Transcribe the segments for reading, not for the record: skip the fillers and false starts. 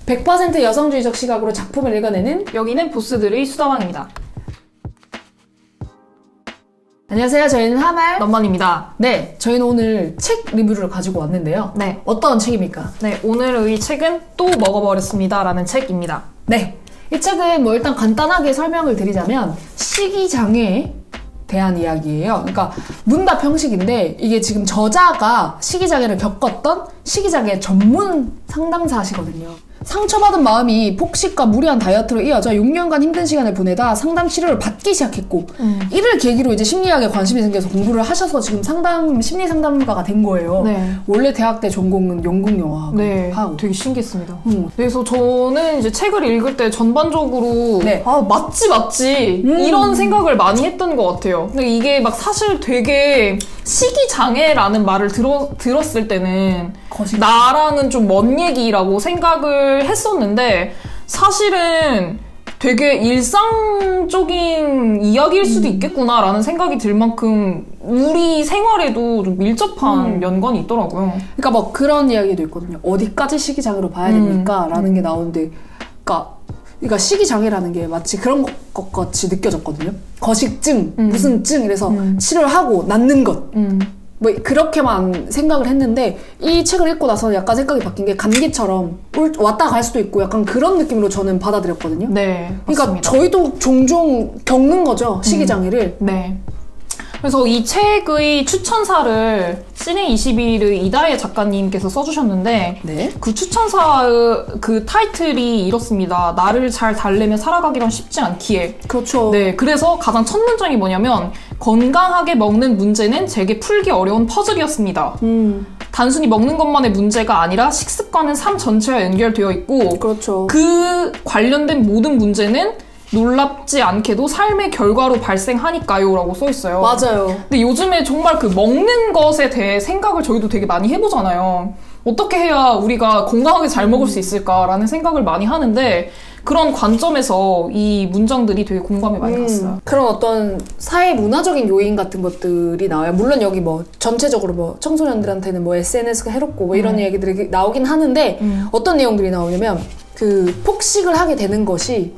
100% 여성주의적 시각으로 작품을 읽어내는 여기는 보스들의 수다방입니다. 안녕하세요. 저희는 하나의 넘만입니다. 네, 저희는 오늘 책 리뷰를 가지고 왔는데요. 네. 어떤 책입니까? 네, 오늘의 책은 또 먹어버렸습니다 라는 책입니다. 네, 이 책은 뭐 일단 간단하게 설명을 드리자면 식이장애에 대한 이야기예요. 그러니까 문답 형식인데 이게 지금 저자가 식이장애를 겪었던 식이장애 전문 상담사시거든요. 상처받은 마음이 폭식과 무리한 다이어트로 이어져 6년간 힘든 시간을 보내다 상담 치료를 받기 시작했고 이를 계기로 이제 심리학에 관심이 생겨서 공부를 하셔서 지금 심리 상담가가 된 거예요. 네. 원래 대학 때 전공은 연극영화 네, 하고. 되게 신기했습니다. 그래서 저는 이제 책을 읽을 때 전반적으로 네. 아 맞지 이런 생각을 많이 했던 것 같아요. 근데 이게 막 사실 되게 식이장애라는 말을 들었을 때는 나랑은 좀 먼 얘기라고 생각을 했었는데 사실은 되게 일상적인 이야기일 수도 있겠구나라는 생각이 들 만큼 우리 생활에도 좀 밀접한 연관이 있더라고요. 그러니까 뭐 그런 이야기도 있거든요. 어디까지 식이장애로 봐야 됩니까? 라는 게 나오는데 그러니까 식이장애라는 게 마치 그런 것 같이 느껴졌거든요. 거식증, 무슨 증 이래서 치료를 하고 낫는 것. 뭐 그렇게만 생각을 했는데 이 책을 읽고 나서 약간 생각이 바뀐 게 감기처럼 왔다 갈 수도 있고 약간 그런 느낌으로 저는 받아들였거든요. 네, 그러니까 맞습니다. 저희도 종종 겪는 거죠. 식이장애를. 네. 그래서 이 책의 추천사를 시네21의 이다혜 작가님께서 써주셨는데 네. 그 추천사의 그 타이틀이 이렇습니다. 나를 잘 달래며 살아가기란 쉽지 않기에. 그렇죠. 네, 그래서 가장 첫 문장이 뭐냐면 건강하게 먹는 문제는 제게 풀기 어려운 퍼즐이었습니다. 단순히 먹는 것만의 문제가 아니라 식습관은 삶 전체와 연결되어 있고 그렇죠. 그 관련된 모든 문제는 놀랍지 않게도 삶의 결과로 발생하니까요 라고 써있어요. 맞아요. 근데 요즘에 정말 그 먹는 것에 대해 생각을 저희도 되게 많이 해보잖아요. 어떻게 해야 우리가 건강하게 잘 먹을 수 있을까라는 생각을 많이 하는데 그런 관점에서 이 문장들이 되게 공감이 많이 갔어요. 그런 어떤 사회 문화적인 요인 같은 것들이 나와요. 물론 여기 뭐 전체적으로 뭐 청소년들한테는 뭐 SNS가 해롭고 뭐 이런 얘기들이 나오긴 하는데 어떤 내용들이 나오냐면 그 폭식을 하게 되는 것이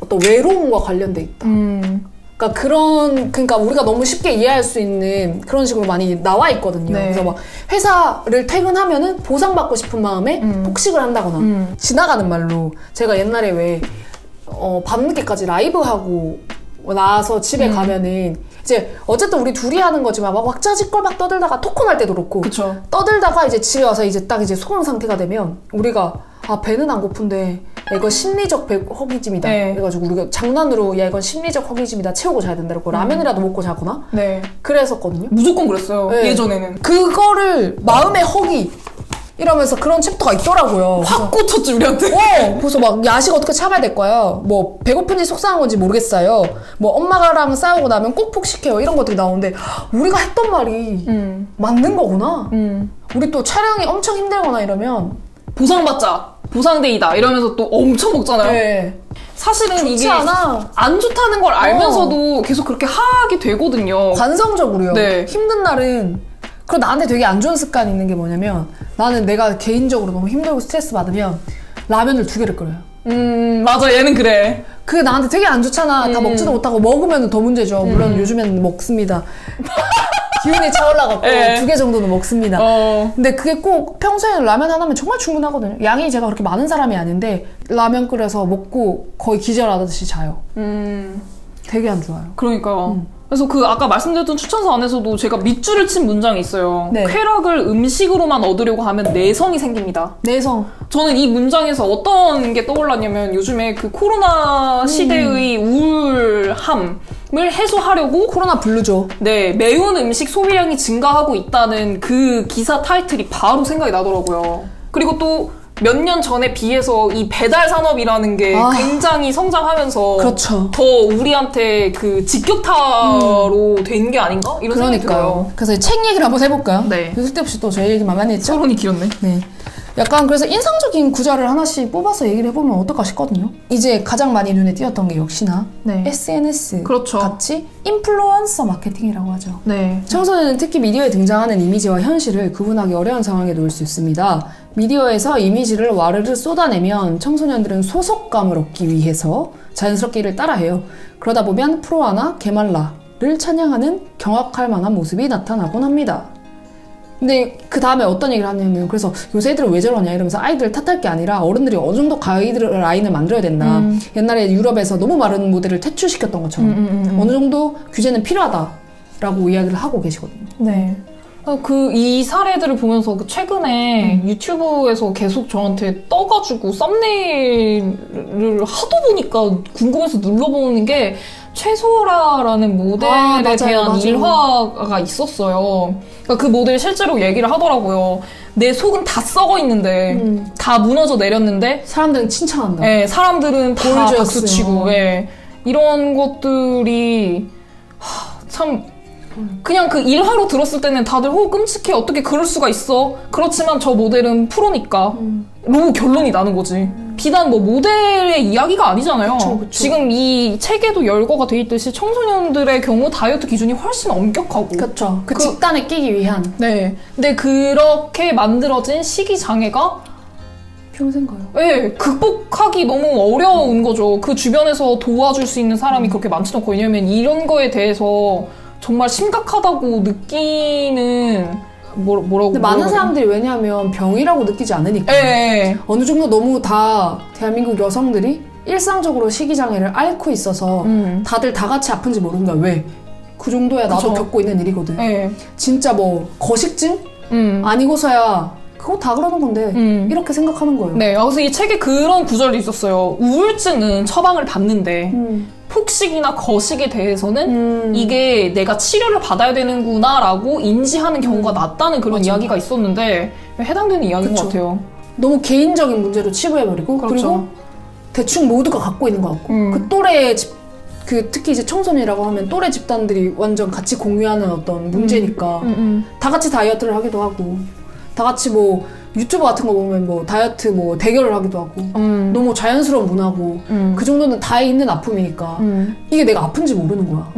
어떤 외로움과 관련돼 있다. 그러니까 우리가 너무 쉽게 이해할 수 있는 그런 식으로 많이 나와 있거든요. 네. 그래서 막 회사를 퇴근하면은 보상받고 싶은 마음에 폭식을 한다거나 지나가는 말로 제가 옛날에 왜 밤늦게까지 라이브 하고 나서 집에 가면은 이제 어쨌든 우리 둘이 하는 거지만 막 왁자지껄 막 떠들다가 토크 날 때도 그렇고 그쵸. 떠들다가 이제 집에 와서 이제 딱 이제 소강 상태가 되면 우리가 배는 안 고픈데 야, 이건 심리적 허기짐이다. 네. 그래가지고 우리가 장난으로 야 이건 심리적 허기짐이다 채우고 자야 된다고 라면이라도 먹고 자거나 네. 그랬었거든요. 무조건 그랬어요. 네. 예전에는. 그거를 마음의 허기 이러면서 그런 챕터가 있더라고요. 확 꽂혔지 우리한테. 그래서 막 야식 어떻게 참아야 될 거야. 뭐 배고픈지 속상한 건지 모르겠어요. 뭐 엄마랑 싸우고 나면 꼭 폭식해요. 이런 것들이 나오는데 우리가 했던 말이 맞는 거구나. 우리 또 촬영이 엄청 힘들거나 이러면 보상받자. 보상데이다. 이러면서 또 엄청 먹잖아요. 네. 사실은 이게 않아. 안 좋다는 걸 알면서도 계속 그렇게 하게 되거든요. 관성적으로요. 네. 힘든 날은 그리고 나한테 되게 안 좋은 습관이 있는 게 뭐냐면 나는 내가 개인적으로 너무 힘들고 스트레스 받으면 라면을 2개를 끓여요. 맞아. 얘는 그래. 그게 나한테 되게 안 좋잖아. 다 먹지도 못하고 먹으면 더 문제죠. 물론 요즘엔 먹습니다. 기운이 차올라갖고 네. 2개 정도는 먹습니다. 근데 그게 꼭 평소에는 라면 하나면 정말 충분하거든요. 양이 제가 그렇게 많은 사람이 아닌데 라면 끓여서 먹고 거의 기절하듯이 자요. 되게 안 좋아요. 그러니까. 그래서 그 아까 말씀드렸던 추천서 안에서도 제가 밑줄을 친 문장이 있어요. 네. 쾌락을 음식으로만 얻으려고 하면 내성이 생깁니다. 내성. 저는 이 문장에서 어떤 게 떠올랐냐면 요즘에 그 코로나 시대의 우울함을 해소하려고 코로나 블루죠. 네, 매운 음식 소비량이 증가하고 있다는 그 기사 타이틀이 바로 생각이 나더라고요. 그리고 또 몇 년 전에 비해서 이 배달 산업이라는 게 굉장히 성장하면서 그렇죠. 더 우리한테 그 직격타로 된 게 아닌가? 이런 생각이 들어요. 그래서 책 얘기를 한번 해볼까요? 네. 쓸데없이 또 저희 얘기만 많이 했죠? 서론이 길었네. 네. 약간 그래서 인상적인 구절을 하나씩 뽑아서 얘기를 해보면 어떨까 싶거든요. 이제 가장 많이 눈에 띄었던 게 역시나 네. SNS 그렇죠. 같이 인플루언서 마케팅이라고 하죠. 네. 청소년은 특히 미디어에 등장하는 이미지와 현실을 구분하기 어려운 상황에 놓일 수 있습니다. 미디어에서 이미지를 와르르 쏟아내면 청소년들은 소속감을 얻기 위해서 자연스럽게 이를 따라해요. 그러다 보면 프로아나 게말라를 찬양하는 경악할 만한 모습이 나타나곤 합니다. 근데 그 다음에 어떤 얘기를 하냐면 그래서 요새 애들은 왜 저러냐 이러면서 아이들을 탓할 게 아니라 어른들이 어느 정도 가이드라인을 만들어야 된다. 옛날에 유럽에서 너무 마른 모델을 퇴출시켰던 것처럼 어느 정도 규제는 필요하다라고 이야기를 하고 계시거든요. 네. 이 사례들을 보면서 최근에 유튜브에서 계속 저한테 떠가지고 썸네일을 하도 보니까 궁금해서 눌러보는 게 최소라라는 모델에 대한 일화가 있었어요. 그러니까 그 모델 실제로 얘기를 하더라고요. 내 속은 다 썩어 있는데 다 무너져 내렸는데 사람들은 칭찬한다. 네, 사람들은 다 박수치고 이런 것들이 참 그냥 그 일화로 들었을 때는 다들 끔찍해 어떻게 그럴 수가 있어. 그렇지만 저 모델은 프로니까 너무 결론이 나는 거지. 비단 뭐 모델의 이야기가 아니잖아요. 그쵸. 지금 이 책에도 열거가 돼 있듯이 청소년들의 경우 다이어트 기준이 훨씬 엄격하고 그렇죠. 그 집단에 끼기 위한. 네. 근데 그렇게 만들어진 식이장애가 평생 가요. 네, 극복하기 너무 어려운 거죠. 그 주변에서 도와줄 수 있는 사람이 그렇게 많지도 않고. 왜냐면 이런 거에 대해서 정말 심각하다고 느끼는 뭐라고 근데 많은 사람들이 왜냐하면 병이라고 느끼지 않으니까 네. 어느 정도 너무 다 대한민국 여성들이 일상적으로 식이장애를 앓고 있어서 다들 다 같이 아픈지 모른다. 왜? 그 정도야 나도 그쵸. 겪고 있는 일이거든. 네. 진짜 뭐 거식증? 아니고서야 그거 다 그러는 건데 이렇게 생각하는 거예요. 네, 그래서 이 책에 그런 구절이 있었어요. 우울증은 처방을 받는데 폭식이나 거식에 대해서는 이게 내가 치료를 받아야 되는구나 라고 인지하는 경우가 낮다는 그런 이야기가 있었는데 해당되는 이야기인 것 같아요. 너무 개인적인 문제로 치부해버리고 그리고 대충 모두가 갖고 있는 것 같고 그 또래 특히 이제 청소년이라고 하면 또래 집단들이 완전 같이 공유하는 어떤 문제니까 다 같이 다이어트를 하기도 하고 다 같이 뭐 유튜브 같은 거 보면 뭐 다이어트 뭐 대결을 하기도 하고 너무 자연스러운 문화고 그 정도는 다 있는 아픔이니까 이게 내가 아픈지 모르는 거야.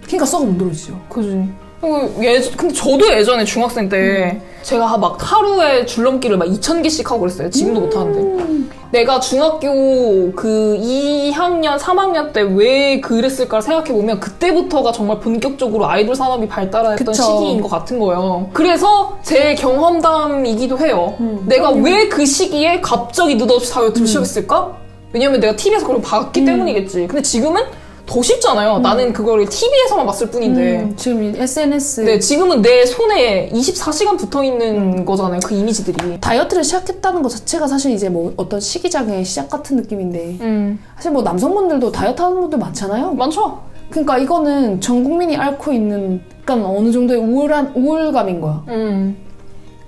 그러니까 썩어 문드러지죠. 그지. 근데 저도 예전에 중학생 때 제가 막 하루에 줄넘기를 막 2,000개씩 하고 그랬어요. 지금도 못하는데. 내가 중학교 그 2학년, 3학년 때 왜 그랬을까 생각해보면 그때부터가 정말 본격적으로 아이돌 산업이 발달했던 시기인 것 같은 거예요. 그래서 제 경험담이기도 해요. 내가 왜 그 시기에 갑자기 느닷없이 다이어트를 시작했을까? 왜냐면 내가 TV에서 그걸 봤기 때문이겠지. 근데 지금은 더 쉽잖아요. 나는 그거를 TV에서만 봤을 뿐인데. 지금 SNS. 네, 지금은 내 손에 24시간 붙어 있는 거잖아요. 그 이미지들이. 다이어트를 시작했다는 것 자체가 사실 이제 뭐 어떤 식이장애의 시작 같은 느낌인데. 사실 뭐 남성분들도 다이어트 하는 분들 많잖아요. 많죠. 그러니까 이거는 전 국민이 앓고 있는, 그러니까 어느 정도의 우울감인 거야.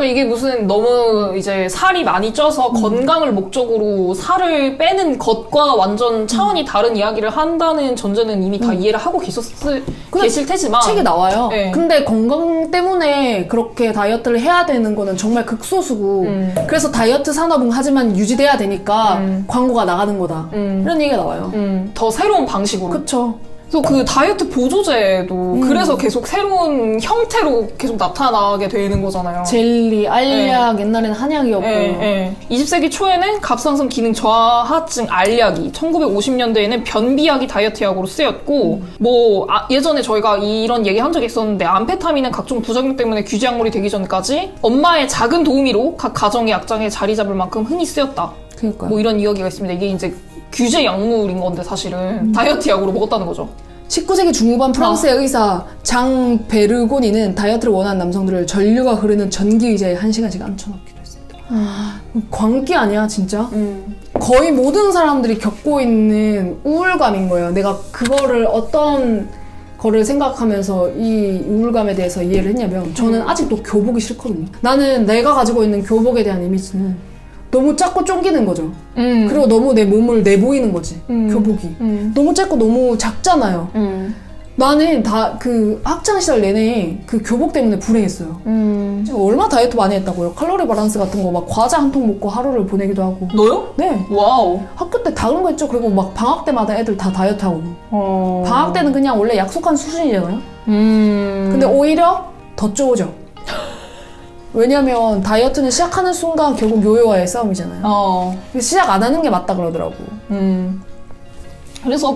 이게 무슨 너무 이제 살이 많이 쪄서 건강을 목적으로 살을 빼는 것과 완전 차원이 다른 이야기를 한다는 전제는 이미 다 이해를 하고 계실 테지만 책에 나와요. 네. 근데 건강 때문에 그렇게 다이어트를 해야 되는 거는 정말 극소수고 그래서 다이어트 산업은 하지만 유지돼야 되니까 광고가 나가는 거다. 이런 얘기가 나와요. 더 새로운 방식으로. 그쵸. 그래서 그 다이어트 보조제도 그래서 계속 새로운 형태로 계속 나타나게 되는 거잖아요. 젤리, 알약, 옛날에는 한약이었고. 20세기 초에는 갑상선 기능 저하증 알약이, 1950년대에는 변비약이 다이어트 약으로 쓰였고 예전에 저희가 이런 얘기 한 적이 있었는데 암페타민은 각종 부작용 때문에 규제 약물이 되기 전까지 엄마의 작은 도우미로 각 가정의 약장에 자리 잡을 만큼 흔히 쓰였다. 그러니까요. 뭐 이런 이야기가 있습니다. 이게 이제 규제 약물인 건데 사실은 다이어트 약으로 먹었다는 거죠. 19세기 중후반 프랑스의 의사 장 베르고니는 다이어트를 원하는 남성들을 전류가 흐르는 전기 의자에 1시간씩 앉혀놓기도 했습니다. 광기 아니야 진짜? 거의 모든 사람들이 겪고 있는 우울감인 거예요. 내가 그거를 어떤 거를 생각하면서 이 우울감에 대해서 이해를 했냐면 저는 아직도 교복이 싫거든요. 나는 내가 가지고 있는 교복에 대한 이미지는 너무 작고 쫑기는 거죠. 그리고 너무 내 몸을 내보이는 거지. 교복이. 너무 작고 너무 작잖아요. 나는 그 학창시절 내내 그 교복 때문에 불행했어요. 지금 얼마나 다이어트 많이 했다고요. 칼로리 밸런스 같은 거 막 과자 한 통 먹고 하루를 보내기도 하고. 너요? 네. 와우. 학교 때 다 그런 거 했죠. 그리고 막 방학 때마다 애들 다 다이어트 하고. 방학 때는 그냥 원래 약속한 수준이잖아요. 근데 오히려 더 쪼죠. 왜냐면 다이어트는 시작하는 순간 결국 요요와의 싸움이잖아요. 시작 안 하는 게 맞다 그러더라고. 그래서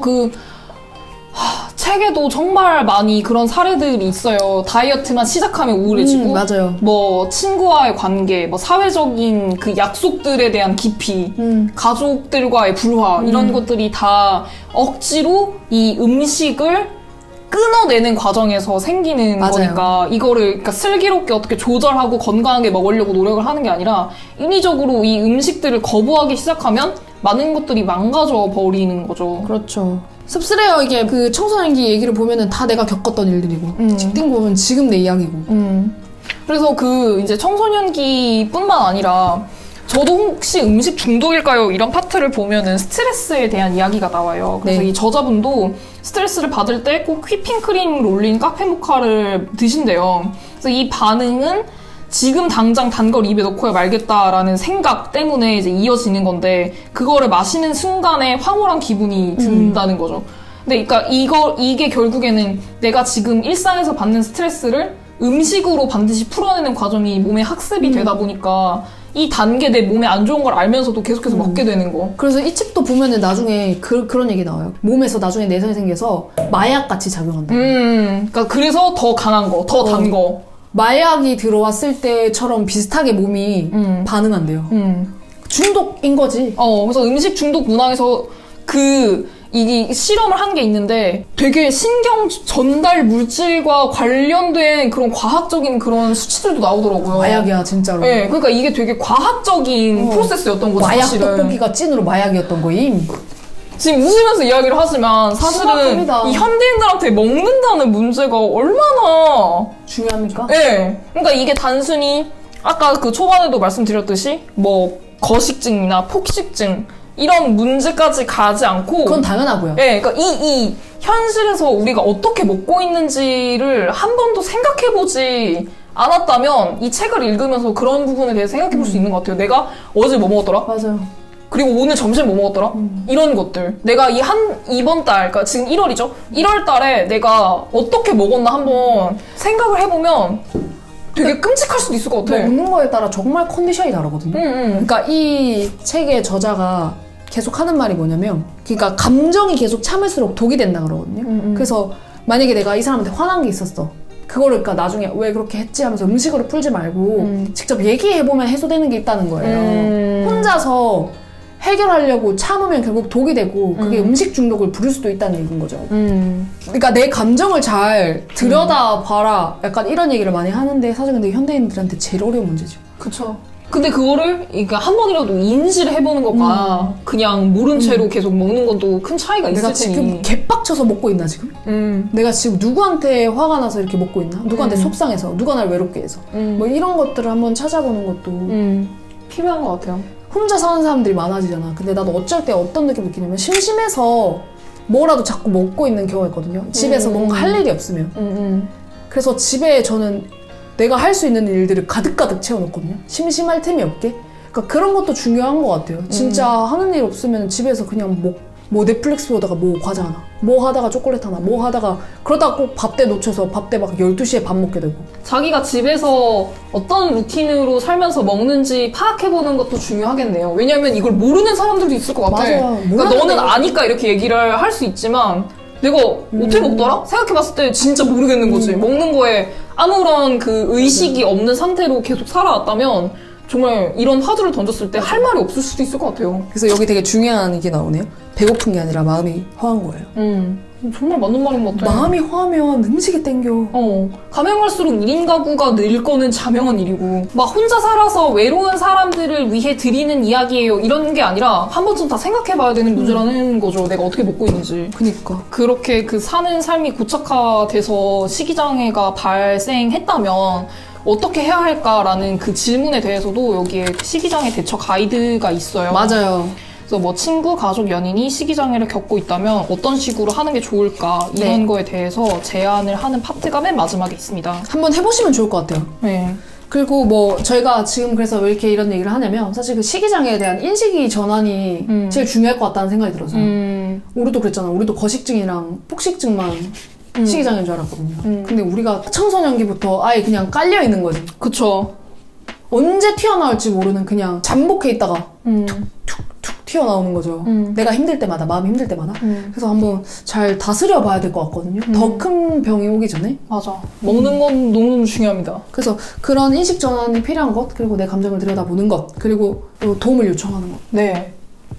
책에도 정말 많이 그런 사례들이 있어요. 다이어트만 시작하면 우울해지고, 맞아요. 뭐 친구와의 관계, 뭐 사회적인 그 약속들에 대한 기피, 가족들과의 불화 이런 것들이 다 억지로 이 음식을 끊어내는 과정에서 생기는 맞아요. 거니까 이거를 그러니까 슬기롭게 어떻게 조절하고 건강하게 먹으려고 노력을 하는 게 아니라 인위적으로 이 음식들을 거부하기 시작하면 많은 것들이 망가져 버리는 거죠. 그렇죠. 씁쓸해요. 이게 그 청소년기 얘기를 보면은 다 내가 겪었던 일들이고 직딩 보면 지금 내 이야기고. 그래서 이제 청소년기뿐만 아니라 저도 혹시 음식 중독일까요? 이런 파트를 보면은 스트레스에 대한 이야기가 나와요. 그래서 이 저자분도 스트레스를 받을 때 꼭 휘핑크림을 올린 카페 모카를 드신대요. 그래서 이 반응은 지금 당장 단 걸 입에 넣고야 말겠다라는 생각 때문에 이제 이어지는 건데 그거를 마시는 순간에 황홀한 기분이 든다는 거죠. 근데 그러니까 이게 결국에는 내가 지금 일상에서 받는 스트레스를 음식으로 반드시 풀어내는 과정이 몸에 학습이 되다 보니까 이 단계 내 몸에 안 좋은 걸 알면서도 계속해서 먹게 되는 거. 그래서 이 책도 보면은 나중에 그런 얘기 나와요. 몸에서 나중에 내성이 생겨서 마약같이 작용한다. 그러니까 그래서 더 강한 거, 더 단 거. 마약이 들어왔을 때처럼 비슷하게 몸이 반응한대요. 중독인 거지. 그래서 음식 중독 문항에서 이게 실험을 한 게 있는데 되게 신경 전달 물질과 관련된 그런 과학적인 그런 수치들도 나오더라고요. 마약이야, 진짜로. 네, 그러니까 이게 되게 과학적인 프로세스였던 거죠. 마약 사실은. 떡볶이가 찐으로 마약이었던 거임. 지금 웃으면서 이야기를 하지만 사실은 심각합니다. 이 현대인들한테 먹는다는 문제가 얼마나 중요합니까? 네. 그러니까 이게 단순히 아까 초반에도 말씀드렸듯이 뭐 거식증이나 폭식증 이런 문제까지 가지 않고 그건 당연하고요. 네, 그러니까 이 현실에서 우리가 어떻게 먹고 있는지를 한 번도 생각해보지 않았다면 이 책을 읽으면서 그런 부분에 대해 생각해볼 수 있는 것 같아요. 내가 어제 뭐 먹었더라? 맞아요. 그리고 오늘 점심 뭐 먹었더라? 이런 것들. 내가 이번 달, 그러니까 지금 1월이죠? 1월 달에 내가 어떻게 먹었나 한번 생각을 해보면 되게 끔찍할 수도 있을 것 같아. 먹는 거에 따라 정말 컨디션이 다르거든요. 그러니까 이 책의 저자가 계속 하는 말이 뭐냐면, 그러니까 감정이 계속 참을수록 독이 된다 그러거든요. 그래서 만약에 내가 이 사람한테 화난 게 있었어. 그거를 그러니까 나중에 왜 그렇게 했지 하면서 음식으로 풀지 말고 직접 얘기해보면 해소되는 게 있다는 거예요. 혼자서 해결하려고 참으면 결국 독이 되고 그게 음식 중독을 부를 수도 있다는 얘기인 거죠. 그러니까 내 감정을 잘 들여다봐라 약간 이런 얘기를 많이 하는데 사실 근데 현대인들한테 제일 어려운 문제죠. 그쵸. 근데 그거를 그러니까 한 번이라도 인지를 해보는 것과 그냥 모른 채로 계속 먹는 것도 큰 차이가 있을 내가 테니. 지금 개빡쳐서 먹고 있나 지금? 내가 지금 누구한테 화가 나서 이렇게 먹고 있나? 누구한테 속상해서? 누가 날 외롭게 해서? 뭐 이런 것들을 한번 찾아보는 것도 필요한 것 같아요. 혼자 사는 사람들이 많아지잖아. 근데 나도 어쩔 때 어떤 느낌 느끼냐면 심심해서 뭐라도 자꾸 먹고 있는 경우가 있거든요. 집에서 뭔가 할 일이 없으면. 그래서 집에 저는 내가 할 수 있는 일들을 가득가득 채워놓거든요. 심심할 틈이 없게. 그러니까 그런 것도 중요한 것 같아요. 진짜 하는 일 없으면 집에서 그냥 뭐 넷플릭스 보다가 뭐 과자 하나, 뭐 하다가 초콜릿 하나, 뭐 하다가 그러다가 꼭 밥 때 놓쳐서 밥 때 막 12시에 밥 먹게 되고. 자기가 집에서 어떤 루틴으로 살면서 먹는지 파악해보는 것도 중요하겠네요. 왜냐면 이걸 모르는 사람들도 있을 것 같아. 맞아요. 그러니까 너는 아니까 이렇게 얘기를 할 수 있지만 내가 어떻게 먹더라? 생각해봤을 때 진짜 모르겠는 거지. 먹는 거에 아무런 그 의식이 없는 상태로 계속 살아왔다면 정말 이런 화두를 던졌을 때 할 말이 없을 수도 있을 것 같아요. 그래서 여기 되게 중요한 이게 나오네요. 배고픈 게 아니라 마음이 허한 거예요. 정말 맞는 말인 것 같아. 마음이 허하면 음식이 땡겨. 가면 갈수록 1인 가구가 늘 거는 자명한 일이고 막 혼자 살아서 외로운 사람들을 위해 드리는 이야기예요. 이런 게 아니라 한 번쯤 다 생각해봐야 되는 문제라는 거죠. 내가 어떻게 먹고 있는지. 그니까. 그렇게 사는 삶이 고착화돼서 식이장애가 발생했다면 어떻게 해야 할까라는 그 질문에 대해서도 여기에 식이장애 대처 가이드가 있어요. 맞아요. 그래서 뭐 친구, 가족, 연인이 식이장애를 겪고 있다면 어떤 식으로 하는 게 좋을까 이런 거에 대해서 제안을 하는 파트가 맨 마지막에 있습니다. 한번 해보시면 좋을 것 같아요. 네. 그리고 뭐 저희가 지금 그래서 왜 이렇게 이런 얘기를 하냐면 사실 그 식이장애에 대한 인식이 전환이 제일 중요할 것 같다는 생각이 들어서요. 우리도 그랬잖아. 우리도 거식증이랑 폭식증만 식이장애인 줄 알았거든요. 근데 우리가 청소년기부터 아예 그냥 깔려있는 거지. 그쵸. 언제 튀어나올지 모르는 그냥 잠복해 있다가 툭툭툭 튀어나오는 거죠. 내가 힘들 때마다, 마음이 힘들 때마다. 그래서 한번 잘 다스려 봐야 될 것 같거든요. 더 큰 병이 오기 전에. 맞아. 먹는 건 너무너무 중요합니다. 그래서 그런 인식 전환이 필요한 것, 그리고 내 감정을 들여다보는 것, 그리고 또 도움을 요청하는 것. 네.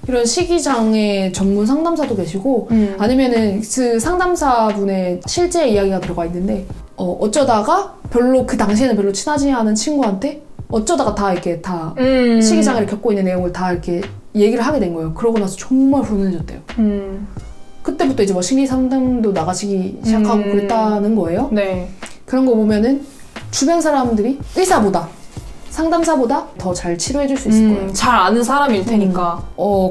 이런 식이장애 전문 상담사도 계시고 아니면은 그 상담사분의 실제 이야기가 들어가 있는데 어쩌다가 별로 그 당시에는 별로 친하지 않은 친구한테 어쩌다가 다 이렇게 다 식이장애를 겪고 있는 내용을 다 이렇게 얘기를 하게 된 거예요. 그러고 나서 정말 훈훈해졌대요. 그때부터 이제 뭐 심리 상담도 나가시기 시작하고 그랬다는 거예요. 네. 그런 거 보면은 주변 사람들이 의사보다 상담사보다 더 잘 치료해줄 수 있을 거예요. 잘 아는 사람일 테니까.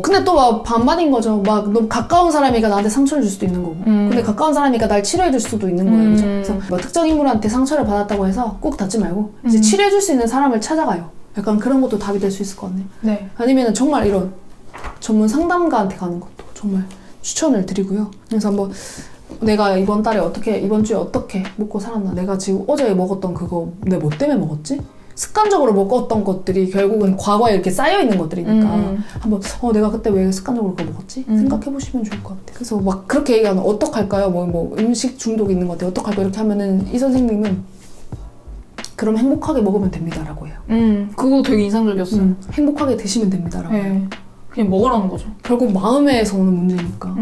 근데 또 막 반반인 거죠. 막 너무 가까운 사람이니까 나한테 상처를 줄 수도 있는 거고. 근데 가까운 사람이니까 날 치료해줄 수도 있는 거예요. 그죠? 그래서 뭐 특정 인물한테 상처를 받았다고 해서 꼭 닫지 말고 이제 치료해줄 수 있는 사람을 찾아가요. 약간 그런 것도 답이 될 수 있을 것 같네요. 네. 아니면은 정말 이런 전문 상담가한테 가는 것도 정말 추천을 드리고요. 그래서 한번 내가 이번 주에 어떻게 먹고 살았나? 내가 지금 어제 먹었던 그거 내가 뭐 때문에 먹었지? 습관적으로 먹었던 것들이 결국은 과거에 이렇게 쌓여있는 것들이니까 한번 내가 그때 왜 습관적으로 그거 먹었지? 생각해보시면 좋을 것 같아요. 그래서 막 그렇게 얘기하면 어떡할까요? 뭐 음식 중독이 있는 것 같아요. 어떡할까요? 이렇게 하면은 이 선생님은 그럼 행복하게 먹으면 됩니다 라고 해요. 그거 되게 인상적이었어요. 행복하게 드시면 됩니다 라고 해요. 그냥 먹으라는 거죠. 결국 마음에서 오는 문제니까.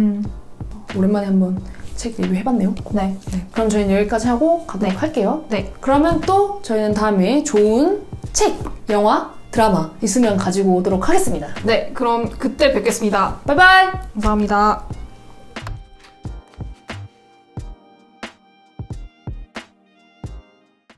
오랜만에 한번 책 리뷰해봤네요. 네. 그럼 저희는 여기까지 하고 가도록 할게요. 네. 그러면 또 저희는 다음에 좋은 책, 영화, 드라마 있으면 가지고 오도록 하겠습니다. 네, 그럼 그때 뵙겠습니다. 바이바이! 감사합니다.